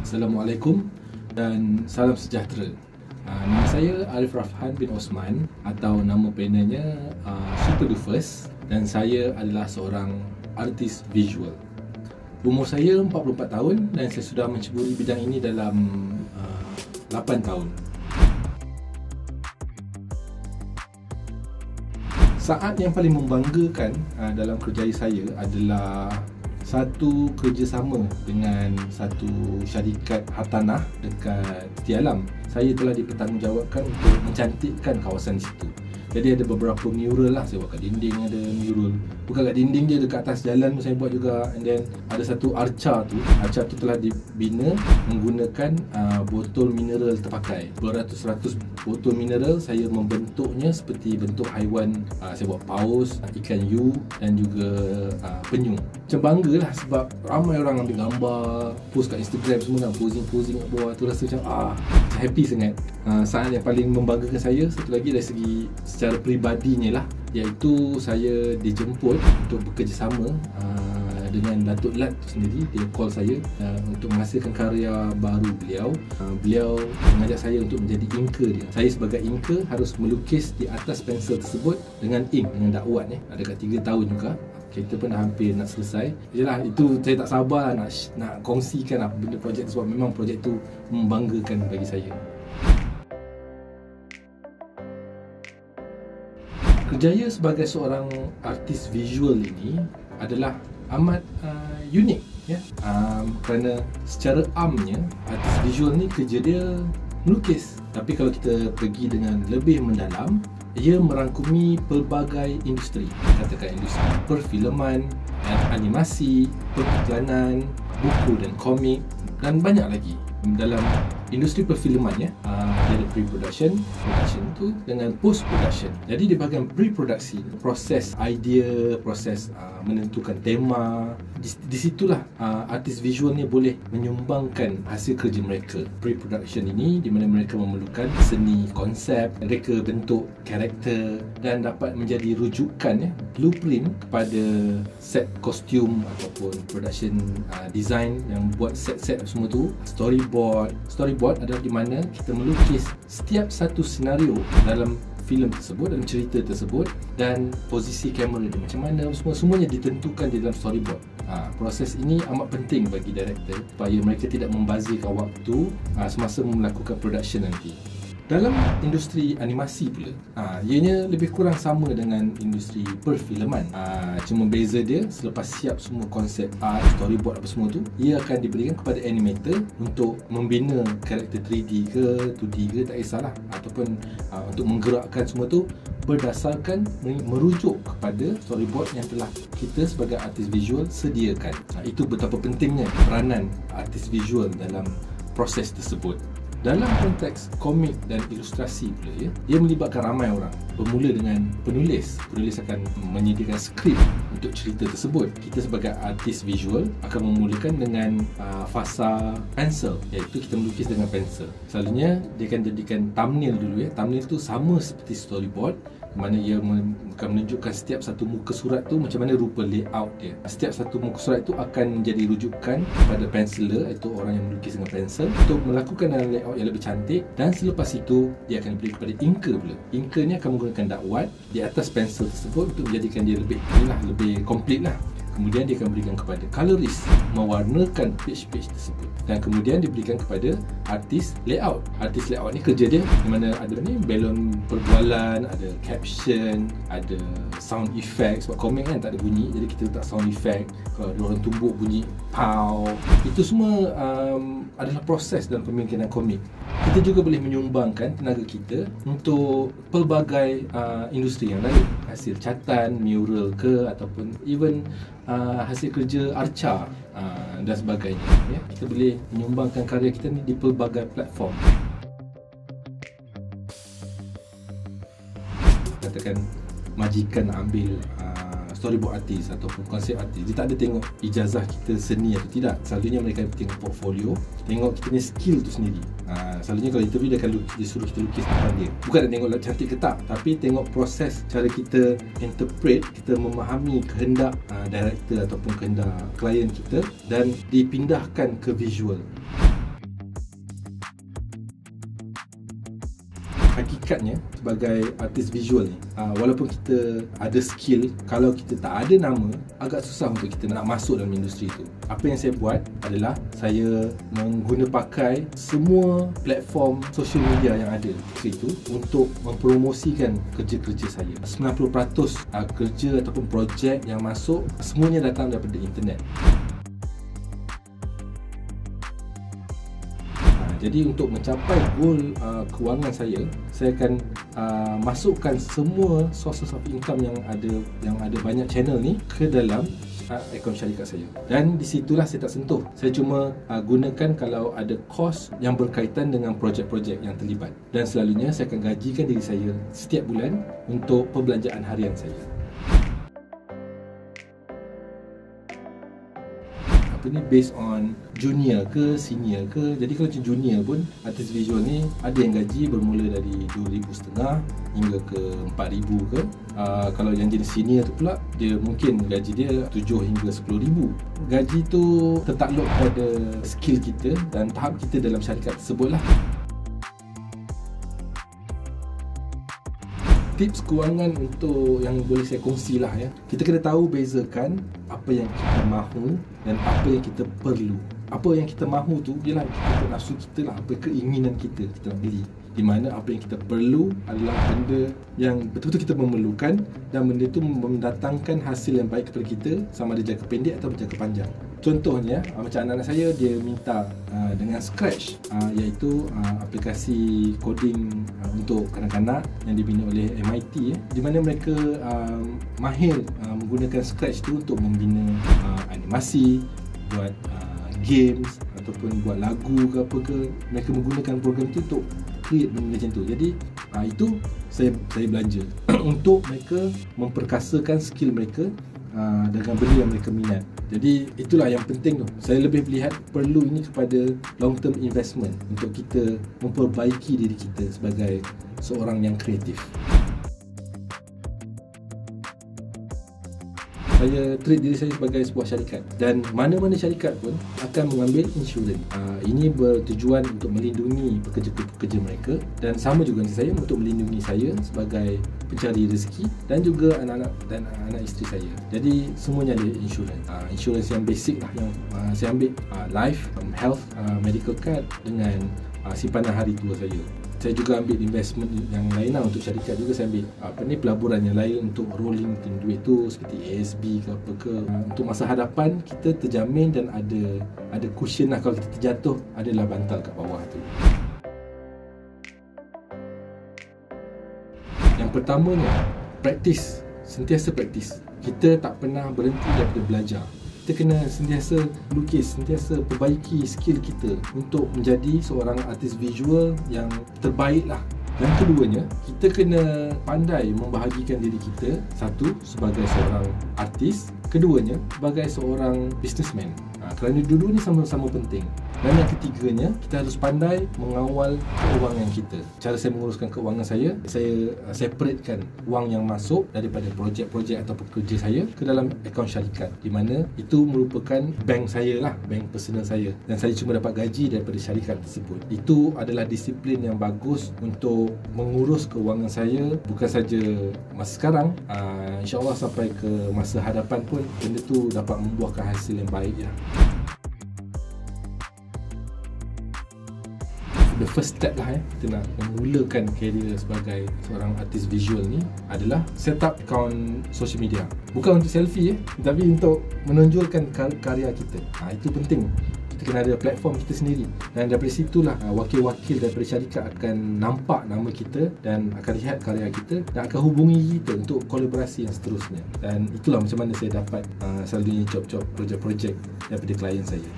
Assalamualaikum dan salam sejahtera. Nama saya Arif Rafhan bin Osman atau nama panelnya Super Dufers, dan saya adalah seorang artis visual. Umur saya 44 tahun dan saya sudah menceburi bidang ini dalam 8 tahun. Saat yang paling membanggakan dalam kerjaya saya adalah satu kerjasama dengan satu syarikat hartanah dekat Setia Alam. Saya telah dipertanggungjawabkan untuk mencantikkan kawasan di situ. Jadi ada beberapa mural lah, saya buat kat dinding ada mural. Bukan kat dinding je, dekat atas jalan pun saya buat juga. And then ada satu arca tu telah dibina menggunakan botol mineral terpakai. Beratus-ratus botol mineral, saya membentuknya seperti bentuk haiwan. Saya buat paus, ikan hiu dan juga penyu. Macam bangga lah sebab ramai orang ambil gambar, post kat Instagram semua kan, posing-posing kat bawah tu, rasa macam happy sangat. Saat yang paling membanggakan saya satu lagi dari segi secara peribadinya lah, iaitu saya dijemput untuk bekerjasama dengan Datuk Lat tu sendiri. Dia call saya untuk menghasilkan karya baru beliau. Beliau mengajak saya untuk menjadi inker dia. Saya sebagai inker harus melukis di atas pensel tersebut dengan ink, dengan dakwat Ada kat 3 tahun juga. Kita pun dah hampir nak selesai. Yalah, itu saya tak sabar nak kongsikan apa benda projek tu, sebab memang projek tu membanggakan bagi saya. Kerjaya sebagai seorang artis visual ini adalah amat unik ya. Kerana secara amnya artis visual ni kerja dia melukis, tapi kalau kita pergi dengan lebih mendalam, ia merangkumi pelbagai industri. Katakan industri perfilman, animasi, periklanan, buku dan komik dan banyak lagi. Dalam industri perfilman ya, dia ada pre-production, production tu dengan post-production. Jadi di bahagian pre-produksi, proses idea, proses menentukan tema, di situlah artis visual ni boleh menyumbangkan hasil kerja mereka. Pre-production ini di mana mereka memerlukan seni konsep, reka bentuk karakter dan dapat menjadi rujukan ya, blueprint kepada set kostum ataupun production design yang buat set-set semua tu. Storyboard adalah di mana kita melukis setiap satu senario dalam filem tersebut, dalam cerita tersebut, dan posisi kamera dia macam mana, semuanya ditentukan di dalam storyboard. Proses ini amat penting bagi director supaya mereka tidak membazirkan waktu semasa melakukan production nanti. Dalam industri animasi pula, ianya lebih kurang sama dengan industri perfilman. Cuma beza dia, selepas siap semua konsep art, storyboard apa semua tu, ia akan diberikan kepada animator untuk membina karakter 3D ke 2D ke, tak kisahlah, ataupun untuk menggerakkan semua tu berdasarkan merujuk kepada storyboard yang telah kita sebagai artis visual sediakan. Itu betapa pentingnya peranan artis visual dalam proses tersebut. Dalam konteks komik dan ilustrasi pula ya, dia melibatkan ramai orang. Bermula dengan penulis. Penulis akan menyediakan skrip untuk cerita tersebut. Kita sebagai artis visual akan memulakan dengan fasa pensel, iaitu kita melukis dengan pensel. Selalunya dia akan jadikan thumbnail dulu ya. Thumbnail tu sama seperti storyboard, mana ia akan menunjukkan setiap satu muka surat tu macam mana rupa layout dia. Setiap satu muka surat itu akan menjadi rujukan kepada penciler, iaitu orang yang melukis dengan pensel, untuk melakukan layout yang lebih cantik. Dan selepas itu dia akan diberi kepada inker pula. Inker ni akan menggunakan dakwat di atas pensel tersebut untuk menjadikan dia lebih komplit lah. Kemudian dia akan berikan kepada colorist mewarnakan page-page tersebut, dan kemudian diberikan kepada artis layout. Artis layout ni kerja dia di mana ada ni balon perbualan, ada caption, ada sound effect. Sebab komik kan tak ada bunyi, jadi kita letak sound effect. Kalau ada orang tumbuk bunyi pow, itu semua adalah proses dalam pembikinan komik. Kita juga boleh menyumbangkan tenaga kita untuk pelbagai industri yang lain. Hasil catan, mural ke, ataupun even hasil kerja arca dan sebagainya ya. Kita boleh menyumbangkan karya kita ni di pelbagai platform. Katakan majikan ambil storyboard artis ataupun konsep artis, dia tak ada tengok ijazah kita seni atau tidak. Selalunya mereka tengok portfolio, tengok kita ni skill tu sendiri. Selalunya kalau interview dia suruh kita lukis depan dia. Bukan nak tengok cantik ke tak, tapi tengok proses cara kita interpret, kita memahami kehendak director ataupun kehendak klien kita, dan dipindahkan ke visual. hakikatnya sebagai artis visual ni, walaupun kita ada skill, kalau kita tak ada nama, agak susah untuk kita nak masuk dalam industri itu. Apa yang saya buat adalah saya pakai semua platform social media yang ada itu untuk mempromosikan kerja-kerja saya. 90% kerja ataupun projek yang masuk semuanya datang daripada internet. Jadi untuk mencapai goal kewangan saya akan masukkan semua sources of income yang ada banyak channel ni ke dalam akaun syarikat saya. Dan di situlah saya tak sentuh. Saya cuma gunakan kalau ada kos yang berkaitan dengan projek-projek yang terlibat. Dan selalunya saya akan gajikan diri saya setiap bulan untuk perbelanjaan harian saya. Ni based on junior ke senior ke. Jadi kalau macam junior pun, artis visual ni ada yang gaji bermula dari RM2,500 hingga ke RM4,000 ke. Kalau yang jenis senior tu pula, dia mungkin gaji dia RM7,000 hingga RM10,000. Gaji tu tertakluk pada skill kita dan tahap kita dalam syarikat tersebut lah. Tips kewangan untuk yang boleh saya kongsi lah ya. Kita kena tahu bezakan apa yang kita mahu dan apa yang kita perlu. Apa yang kita mahu tu ialah kita nafsu kita lah, apa keinginan kita nak beli. Di mana apa yang kita perlu adalah benda yang betul-betul kita memerlukan dan benda itu mendatangkan hasil yang baik kepada kita, sama ada jangka pendek atau jangka panjang. Contohnya macam anak-anak saya, dia minta dengan Scratch, iaitu aplikasi coding untuk kanak-kanak yang dibina oleh MIT, di mana mereka mahir menggunakan Scratch tu untuk membina animasi, buat games ataupun buat lagu ke apa ke. Mereka menggunakan program tu untuk create benda macam tu. Jadi itu saya belanja untuk mereka memperkasakan skill mereka dengan benda yang mereka minat. Jadi itulah yang penting tu. Saya lebih melihat perlu ini kepada long term investment untuk kita memperbaiki diri kita sebagai seorang yang kreatif. Saya treat diri saya sebagai sebuah syarikat, dan mana-mana syarikat pun akan mengambil insurans. Ini bertujuan untuk melindungi pekerja-pekerja mereka, dan sama juga dengan saya untuk melindungi saya sebagai pencari rezeki dan juga anak-anak dan anak isteri saya. Jadi semuanya ada insurans. Insurans yang basic lah yang saya ambil, life, health, medical card dengan simpanan hari tua saya. Saya juga ambil investment yang lain lah untuk syarikat juga. Saya ambil pelaburan yang lain untuk rolling duit tu, seperti ASB ke apa ke. Untuk masa hadapan kita terjamin dan ada cushion lah. Kalau kita terjatuh, adalah bantal kat bawah tu. Yang pertamanya, praktis. Sentiasa praktis. Kita tak pernah berhenti daripada belajar. Kita kena sentiasa lukis, sentiasa perbaiki skill kita untuk menjadi seorang artis visual yang terbaik lah. Dan keduanya, kita kena pandai membahagikan diri kita. Satu, sebagai seorang artis. Keduanya, sebagai seorang businessman. Kerana dua-dua ni sama-sama penting. Dan yang ketiganya, kita harus pandai mengawal keuangan kita. Cara saya menguruskan keuangan saya separatekan wang yang masuk daripada projek-projek atau pekerja saya ke dalam akaun syarikat, di mana itu merupakan bank saya lah, bank personal saya, dan saya cuma dapat gaji daripada syarikat tersebut. Itu adalah disiplin yang bagus untuk mengurus keuangan saya, bukan saja masa sekarang, insyaAllah sampai ke masa hadapan pun benda tu dapat membuahkan hasil yang baik ya. The first step lah kita nak memulakan career sebagai seorang artis visual ni adalah set up akaun social media. Bukan untuk selfie tapi untuk menonjolkan karya kita. Itu penting. Kita kena ada platform kita sendiri, dan daripada situlah wakil-wakil daripada syarikat akan nampak nama kita dan akan lihat karya kita dan akan hubungi kita untuk kolaborasi yang seterusnya. Dan itulah macam mana saya dapat selalunya job-job, projek-projek daripada klien saya.